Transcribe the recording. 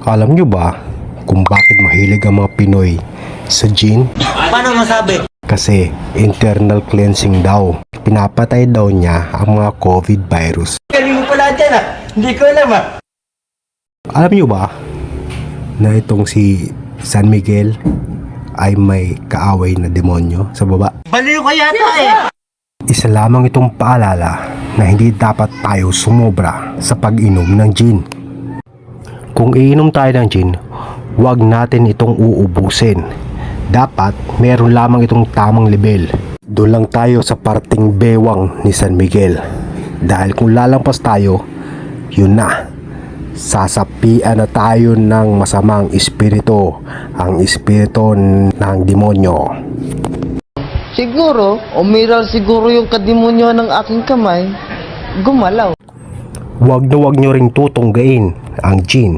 Alam nyo ba kung bakit mahilig ang mga Pinoy sa gin? Paano masabi? Kasi internal cleansing daw. Pinapatay daw niya ang mga COVID virus. Galing mo pala dyan ah. Hindi ko alam ah. Alam nyo ba na itong si San Miguel ay may kaaway na demonyo sa baba? Baliw ka yata eh. Isa lamang itong paalala na hindi dapat tayo sumobra sa pag-inom ng gin. Kung iinom tayo ng gin, huwag natin itong uubusin. Dapat meron lamang itong tamang level. Doon lang tayo sa parting bewang ni San Miguel. Dahil kung lalampas tayo, yun na. Sasapian na tayo ng masamang espiritu, ang espiritu ng demonyo. Siguro, umiral siguro yung kademonyo ng aking kamay, gumalaw. Huwag na huwag nyo ring tutunggain ang gin